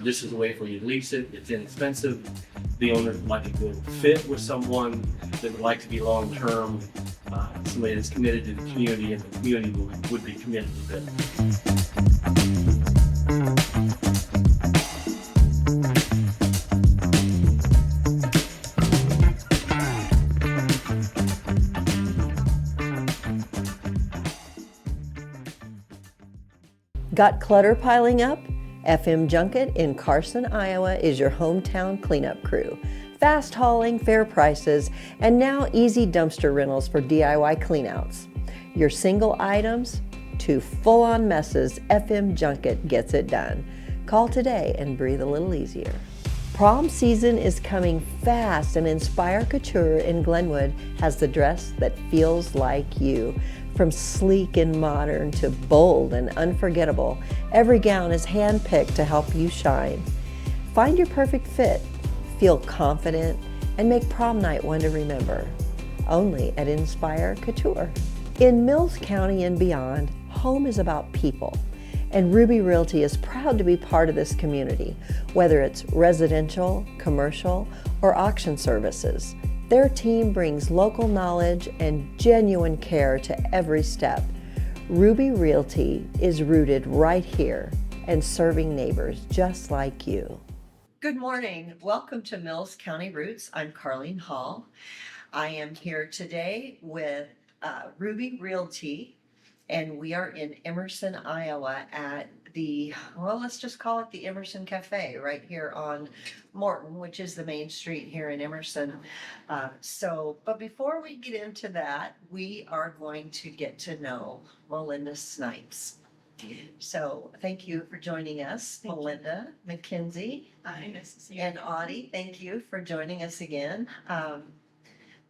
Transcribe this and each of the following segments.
This is a way for you to lease it. It's inexpensive. The owner would like a good fit with someone that would like to be long-term, somebody that's committed to the community, and the community would be committed to them. Got clutter piling up? FM Junket in Carson, Iowa is your hometown cleanup crew. Fast hauling, fair prices, and now easy dumpster rentals for DIY cleanouts. Your single items to full-on messes, FM Junket gets it done. Call today and breathe a little easier. Prom season is coming fast, and Inspire Couture in Glenwood has the dress that feels like you. From sleek and modern to bold and unforgettable, every gown is handpicked to help you shine. Find your perfect fit, feel confident, and make prom night one to remember. Only at Inspire Couture. In Mills County and beyond, home is about people. And Ruby Realty is proud to be part of this community, whether it's residential, commercial, or auction services. Their team brings local knowledge and genuine care to every step. Ruby Realty is rooted right here and serving neighbors just like you. Good morning. Welcome to Mills County Roots. I'm Carlene Hall. I am here today with Ruby Realty, and we are in Emerson, Iowa at let's just call it the Emerson Cafe right here on Morton, which is the main street here in Emerson. But before we get into that, we are going to get to know Melinda Snipes. So thank you for joining us, Melinda, McKenzie. Hi, nice to see you. And Audie, thank you for joining us again.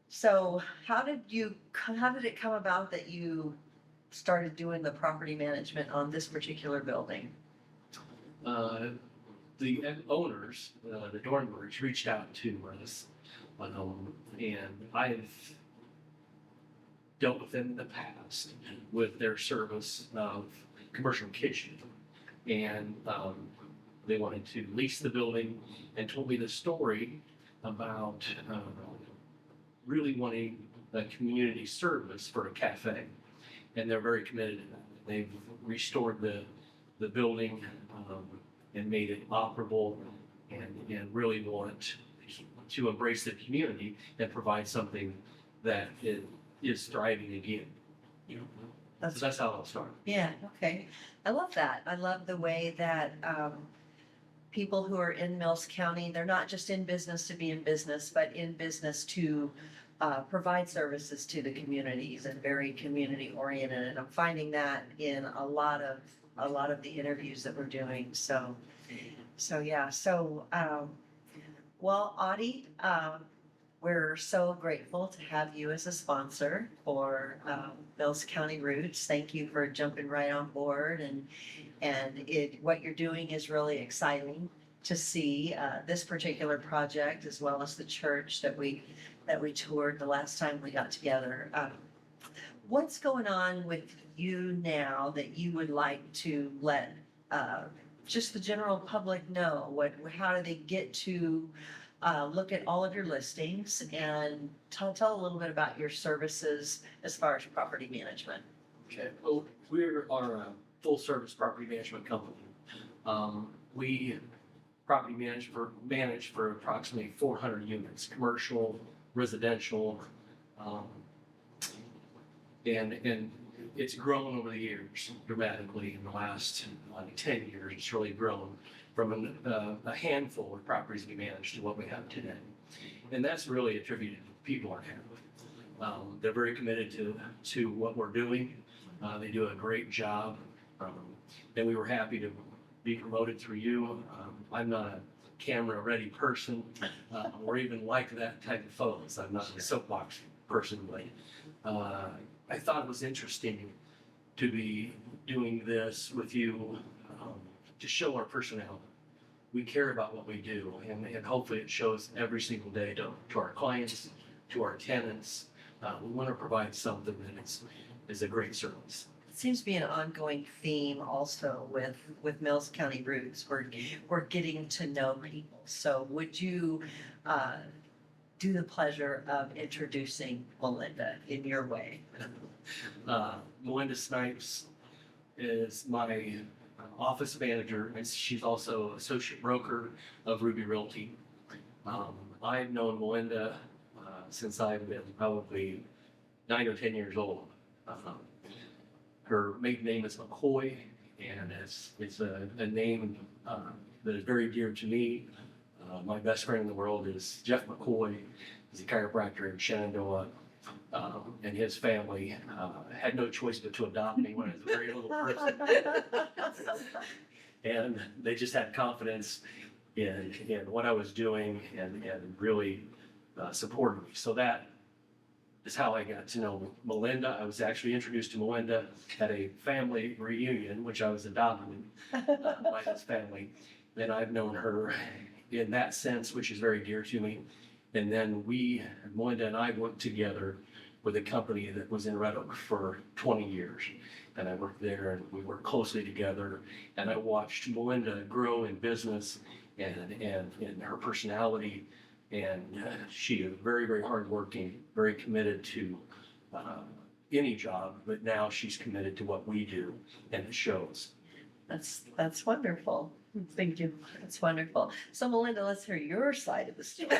So how did it come about that you started doing the property management on this particular building? The owners, the Dornbergs, reached out to us, and I've dealt with them in the past with their service of commercial kitchen, and they wanted to lease the building and told me the story about really wanting a community service for a cafe. And they're very committed to that. They've restored the building and made it operable, and really want to embrace the community and provide something that is thriving again. So that's how it'll start. Yeah, okay. I love that. I love the way that people who are in Mills County, they're not just in business to be in business, but in business to provide services to the communities, and very community oriented. And I'm finding that in a lot of the interviews that we're doing. So yeah. Well, Audie, we're so grateful to have you as a sponsor for Mills County Roots. Thank you for jumping right on board, and what you're doing is really exciting to see. This particular project, as well as the church that we toured the last time we got together. What's going on with you now that you would like to let just the general public know? How do they get to look at all of your listings, and tell a little bit about your services as far as property management? Okay. Well, we are a full service property management company. We property manage for approximately 400 units, commercial, residential, and it's grown over the years dramatically. In the last 10 years, it's really grown from a handful of properties we manage to what we have today. And that's really attributed to people on hand. They're very committed to what we're doing. They do a great job. And we were happy to be promoted through you. I'm not a camera ready person, or even like that type of photos. I'm not a soapbox person, but I thought it was interesting to be doing this with you, to show our personality. We care about what we do, and hopefully it shows every single day to our clients, to our tenants. We want to provide something that is a great service. seems to be an ongoing theme also with Mills County Roots. We're getting to know people. So would you do the pleasure of introducing Melinda in your way? Melinda Snipes is my office manager, and she's also associate broker of Ruby Realty. I've known Melinda since I've been probably 9 or 10 years old. Her maiden name is McCoy, and it's a name that is very dear to me. My best friend in the world is Jeff McCoy. He's a chiropractor in Shenandoah, and his family had no choice but to adopt me when I was a very little person. And they just had confidence in what I was doing and really supported me. So that is how I got to know Melinda. I was actually introduced to Melinda at a family reunion, which I was adopted by this family. And I've known her in that sense, which is very dear to me. And then Melinda and I worked together with a company that was in Red Oak for 20 years. And I worked there and we worked closely together. And I watched Melinda grow in business and in her personality. And she is very, very hardworking, very committed to any job, but now she's committed to what we do, and it shows. That's wonderful. Thank you. That's wonderful. So Melinda, let's hear your side of the story.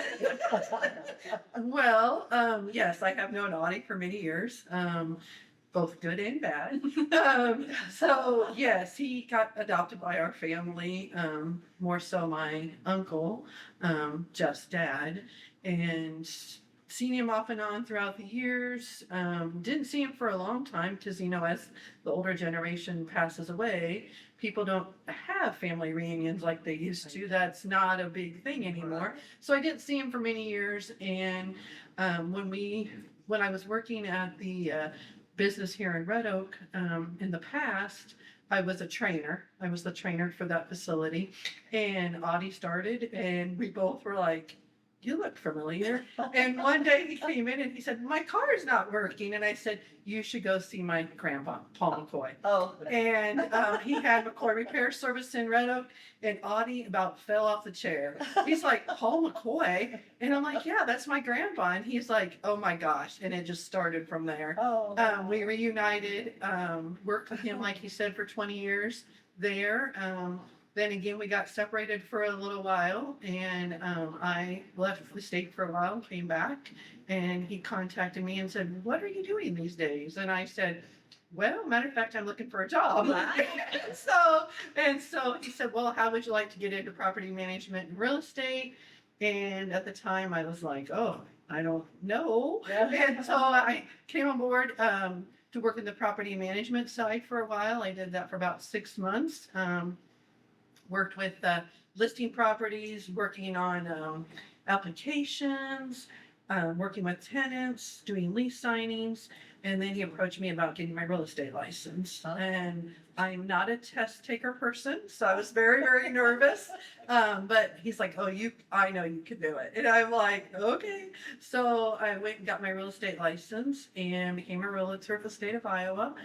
Well, yes, I have known Audie for many years, both good and bad. So yes, he got adopted by our family, more so my uncle, Jeff's dad, and seen him off and on throughout the years. Didn't see him for a long time because, as the older generation passes away, people don't have family reunions like they used to. That's not a big thing anymore. So I didn't see him for many years. And when I was working at the business here in Red Oak, in the past, I was a trainer. I was the trainer for that facility. And Audie started, and we both were like, "You look familiar." And one day he came in and he said, "My car is not working." And I said, "You should go see my grandpa, Paul McCoy." Oh. And he had McCoy Repair Service in Red Oak, and Audie about fell off the chair. He's like, "Paul McCoy?" And I'm like, "Yeah, that's my grandpa." And he's like, "Oh my gosh." And it just started from there. Oh. We reunited, worked with him, like he said, for 20 years there. Then again, we got separated for a little while, and I left the state for a while, came back, and he contacted me and said, "What are you doing these days?" And I said, "Well, matter of fact, I'm looking for a job." So he said, "Well, how would you like to get into property management and real estate?" And at the time, I was like, "Oh, I don't know." And so I came on board to work in the property management side for a while. I did that for about 6 months. Worked with listing properties, working on applications, working with tenants, doing lease signings, and then he approached me about getting my real estate license. And I'm not a test taker person, so I was very, very nervous. But he's like, "Oh, I know you can do it." And I'm like, "Okay." So I went and got my real estate license and became a realtor for the state of Iowa.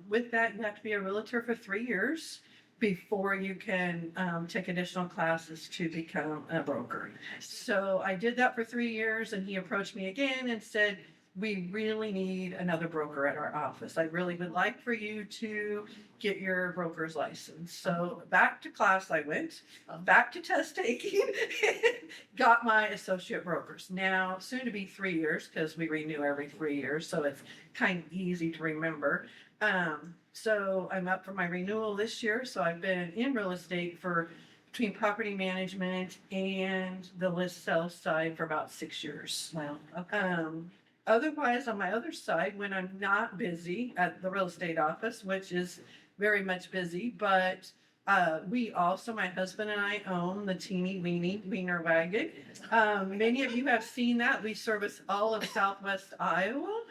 With that, you have to be a realtor for 3 years before you can take additional classes to become a broker. So I did that for 3 years, and he approached me again and said, "We really need another broker at our office. I really would like for you to get your broker's license." So back to class I went, back to test taking, got my associate brokers. Now, soon to be 3 years, because we renew every 3 years, so it's kind of easy to remember. So I'm up for my renewal this year. So I've been in real estate for between property management and the list sales side for about 6 years. Wow. Okay. Otherwise, on my other side, when I'm not busy at the real estate office, which is very much busy, but we also, my husband and I, own the Teeny Weeny Wiener Wagon. Many of you have seen that. We service all of Southwest Iowa.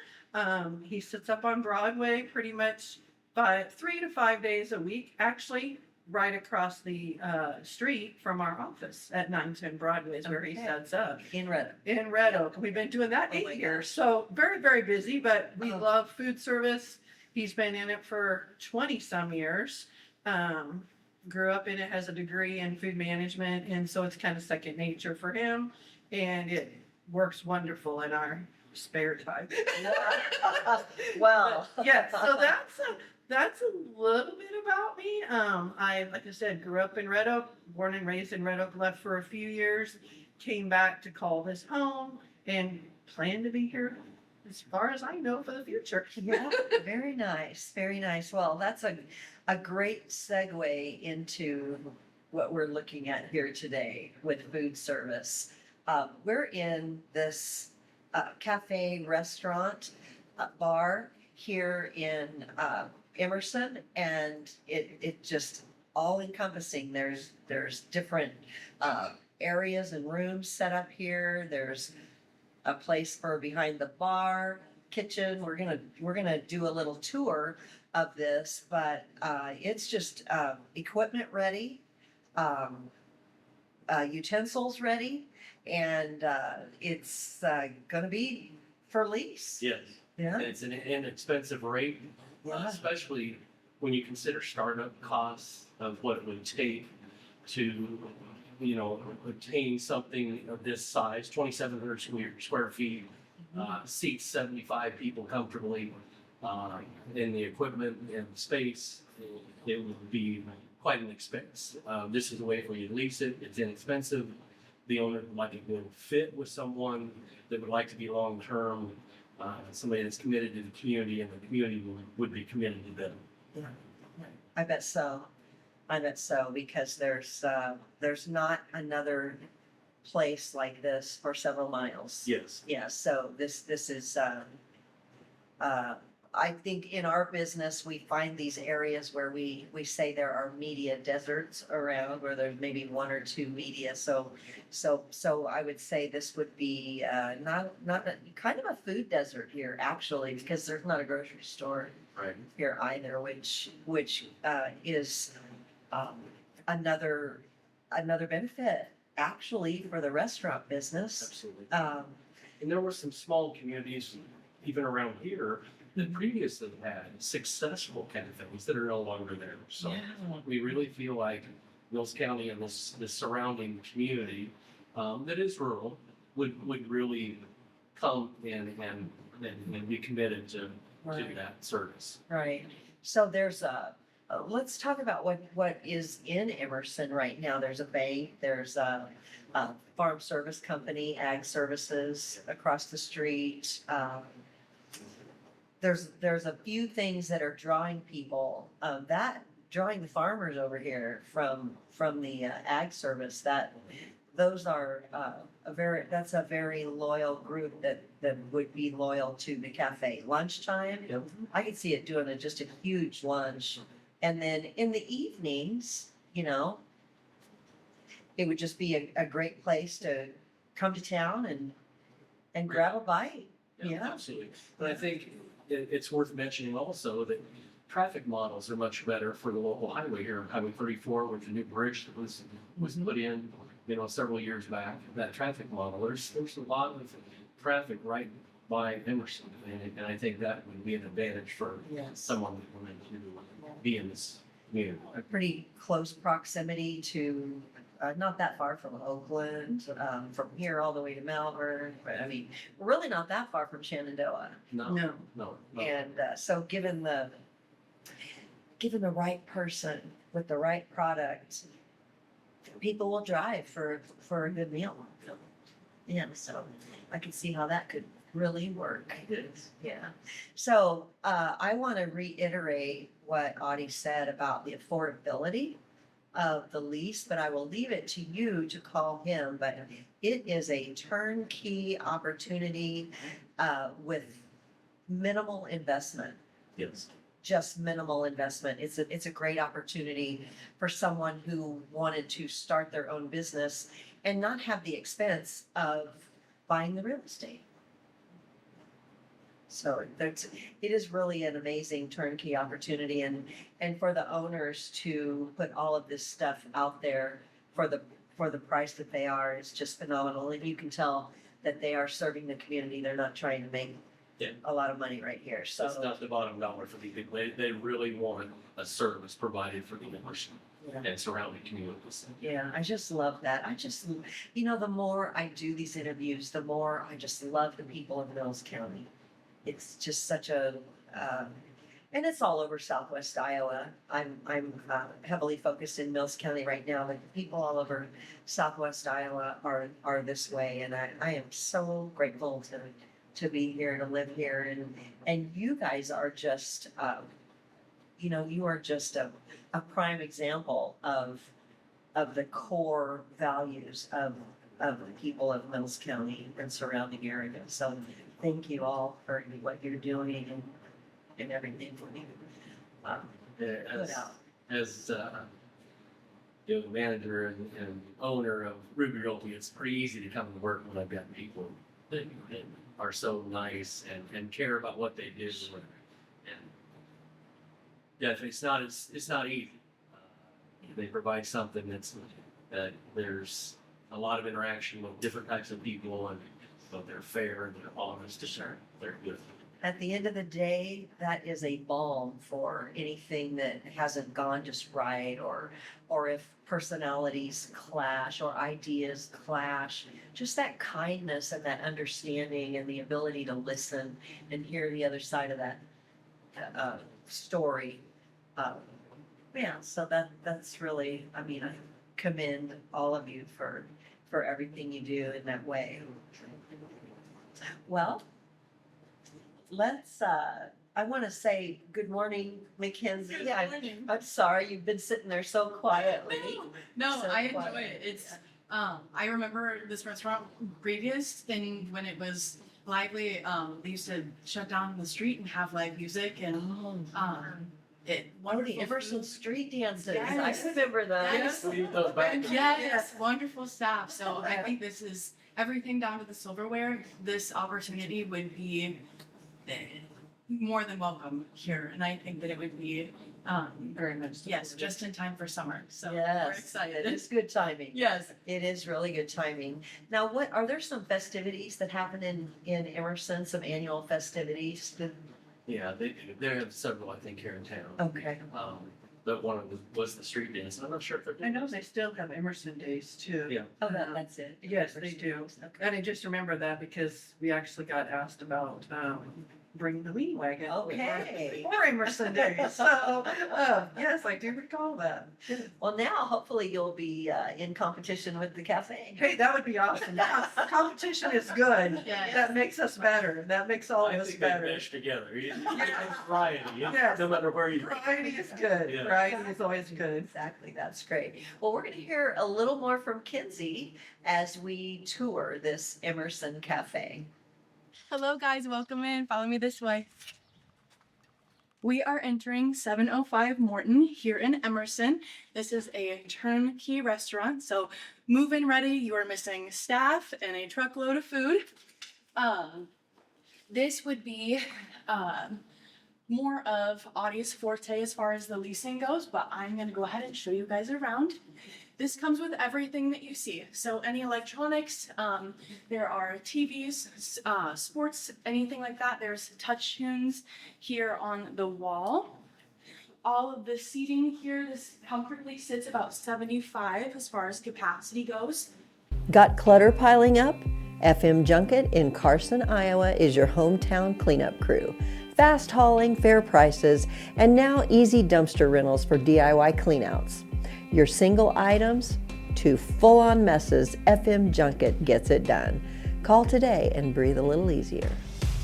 He sits up on Broadway pretty much 3 to 5 days a week, actually right across the street from our office at 910 Broadway is where he sets up. In Red Oak. In Red Oak. We've been doing that 8 years. So very, very busy, but we love food service. He's been in it for 20 some years. Grew up in it, has a degree in food management, and so it's kind of second nature for him. And it works wonderful in our spare time. Well. Yeah, so that's a little bit about me. I, like I said, grew up in Red Oak, born and raised in Red Oak, left for a few years, came back to call this home, and plan to be here as far as I know for the future. Yeah, very nice, very nice. Well, that's a great segue into what we're looking at here today with food service. We're in this cafe, restaurant, bar here in Emerson, and it just all encompassing. There's different areas and rooms set up here. There's a place for behind the bar, kitchen. We're gonna do a little tour of this, but it's just equipment ready, utensils ready, and it's gonna be for lease. Yes. Yeah. And it's an inexpensive rate, Yeah. especially when you consider startup costs of what it would take to, obtain something of this size, 2,700 square feet, seats 75 people comfortably, in the equipment and space. It would be quite an expense. This is a way for you to lease it. It's inexpensive. The owner would like a good fit with someone that would like to be long-term, somebody that's committed to the community, and the community would be committed to them. Yeah. I bet so. I bet so, because there's not another place like this for several miles. Yes. Yeah, so this is I think in our business, we find these areas where we say there are media deserts around, where there's maybe one or two media. So I would say this would be not kind of a food desert here, actually, because there's not a grocery store Right. here either, which is another benefit actually for the restaurant business. Absolutely. And there were some small communities, even around here, that previously had successful cafes that are no longer there. So we really feel like Mills County and this surrounding community that is rural would really come in and be committed to that service. Right. So there's let's talk about what is in Emerson right now. There's a bank, there's a farm service company, ag services across the street. There's a few things that are drawing people, drawing the farmers over here from the ag service. Those are that's a very loyal group that would be loyal to the cafe. Lunchtime, Yep. I could see it doing just a huge lunch. And then in the evenings, it would just be a great place to come to town and grab a bite. Yeah. Absolutely. But I think it's worth mentioning also that traffic models are much better for the local highway here, Highway 34, with the new bridge that was put in, several years back. That traffic model, there's a lot of traffic right by Emerson, and I think that would be an advantage for someone that wanted to be in this community. A pretty close proximity to, not that far from Oakland, from here all the way to Malvern. But I mean, we're really not that far from Shenandoah. No. And so given the right person with the right product, people will drive for a good meal. Yeah, so I can see how that could really work. Yeah. So I want to reiterate what Audie said about the affordability of the lease, but I will leave it to you to call him. But it is a turnkey opportunity with minimal investment. Yes. Just minimal investment. It's a great opportunity for someone who wanted to start their own business and not have the expense of buying the real estate. So it is really an amazing turnkey opportunity, and for the owners to put all of this stuff out there for the price that they are is just phenomenal. And you can tell that they are serving the community. They're not trying to make Yeah. a lot of money right here. So it's So not the bottom dollar for these people. They really want a service provided for the Emerson yeah. and surrounding communities. Yeah, I just love that. The more I do these interviews, the more I just love the people of Mills County. It's just such a, and it's all over Southwest Iowa. I'm heavily focused in Mills County right now, but the people all over Southwest Iowa are this way, and I am so grateful to be here, to live here, and you guys are just, you are just a prime example of the core values of the people of Mills County and surrounding area. So thank you all for what you're doing and everything for me. Put out. As the manager and owner of Ruby Realty, it's pretty easy to come to work when I've got people that are so nice and care about what they do. And yeah, it's not easy. They provide something that there's a lot of interaction with different types of people, and but they're fair and they're honest and they're good. At the end of the day, that is a balm for anything that hasn't gone just right, or if personalities clash or ideas clash. Just that kindness and that understanding and the ability to listen and hear the other side of that story. Yeah, so that's really, I commend all of you for everything you do in that way. Well, let's, I want to say good morning, Mackenzie. Good morning. I'm sorry, you've been sitting there so quietly. No, So I enjoy quiet. it. It's I remember this restaurant previous thing when it was lively. They used to shut down the street and have live music and One of the wonderful Emerson food. Street dances. Yes. I remember those. Yes. We eat those back. Yes, wonderful staff. So I think this is everything down to the silverware. This opportunity would be more than welcome here, and I think that it would be Very much. yes, just in time for summer. So we're Yes, excited. it is good timing. Yes. It is really good timing. Now, what are there some festivities that happen in Emerson? Some annual festivities? Yeah, they do. There have several, I think, here in town. Okay. But one of them was the street dance, and I'm not sure if they're I doing know this. they still have Emerson Days too. Yeah. Oh, that's it. Yes, they do. Okay. And I just remember that because we actually got asked about bringing the weed wagon. Okay. For Emerson Days. So, yes, I do recall that. Well, now hopefully you'll be in competition with the cafe. Hey, that would be awesome. Yeah, competition is good. Yes. That makes us better. That makes all I of us think they better. mesh together. Variety, Yes. no matter where you. Variety is good. Yeah. Variety is always good. Exactly, that's great. Well, we're going to hear a little more from Kinsey as we tour this Emerson Cafe. Hello guys, welcome in. Follow me this way. We are entering 705 Morton here in Emerson. This is a turnkey restaurant, so move in ready. You are missing staff and a truckload of food. This would be more of Audie's forte as far as the leasing goes, but I'm gonna go ahead and show you guys around. This comes with everything that you see. So any electronics, there are TVs, sports, anything like that. There's touch tunes here on the wall. All of the seating here, this comfortably sits about 75 as far as capacity goes. Got clutter piling up? FM Junket in Carson, Iowa is your hometown cleanup crew. Fast hauling, fair prices, and now easy dumpster rentals for DIY cleanouts. Your single items to full-on messes, FM Junket gets it done. Call today and breathe a little easier.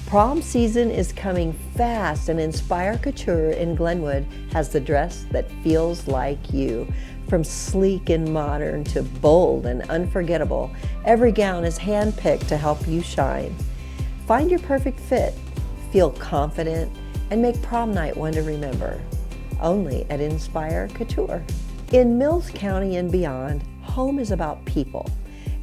Prom season is coming fast, and Inspire Couture in Glenwood has the dress that feels like you. From sleek and modern to bold and unforgettable, every gown is handpicked to help you shine. Find your perfect fit, feel confident, and make prom night one to remember. Only at Inspire Couture. In Mills County and beyond, home is about people,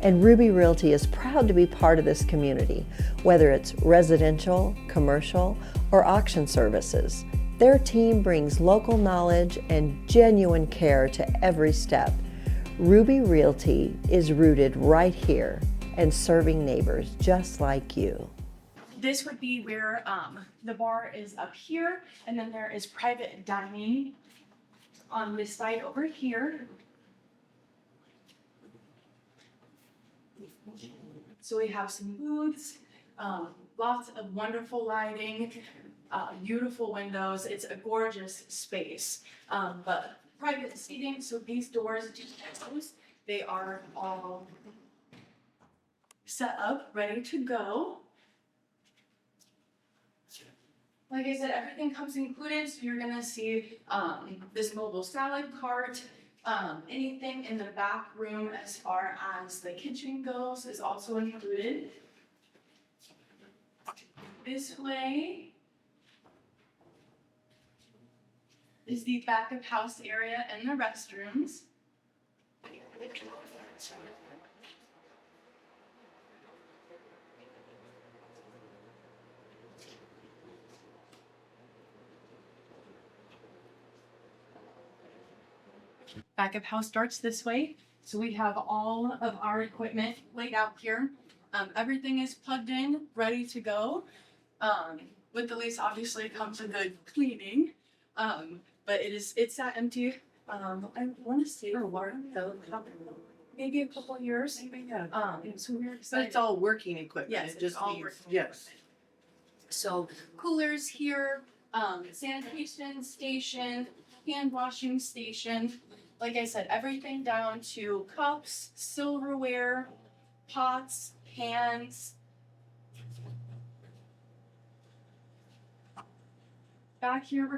and Ruby Realty is proud to be part of this community, whether it's residential, commercial, or auction services. Their team brings local knowledge and genuine care to every step. Ruby Realty is rooted right here and serving neighbors just like you. this would be where the bar is up here, and then there is private dining on this side over here. So we have some booths, lots of wonderful lighting, beautiful windows. It's a gorgeous space. But private seating, so these doors do close. They are all set up, ready to go. Like I said, everything comes included, so you're gonna see this mobile salad cart. Anything in the back room as far as the kitchen goes is also included. This way is the back of house area and the restrooms. Back of house starts this way. So we have all of our equipment laid out here. Everything is plugged in, ready to go. With the lease, obviously comes a good cleaning. But it's that empty. I want to say for what though, maybe a couple years. So we're But excited. it's all working equipment. Yes, It it's just all needs, working yes. So coolers here, sanitation station, hand washing station. Like I said, everything down to cups, silverware, pots, pans. Back here,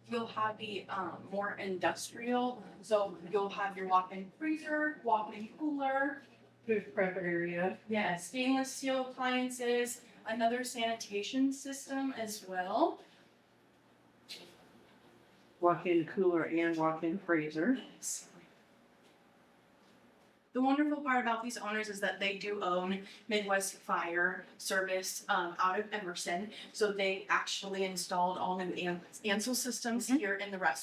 you'll have the more industrial. So you'll have your walk-in freezer, walk-in cooler. Food prep area. Yeah, stainless steel appliances, another sanitation system as well. Walk-in cooler and walk-in freezer. The wonderful part about these owners is that they do own Midwest Fire Service out of Emerson. So they actually installed all new Ansel systems here in the restaurant.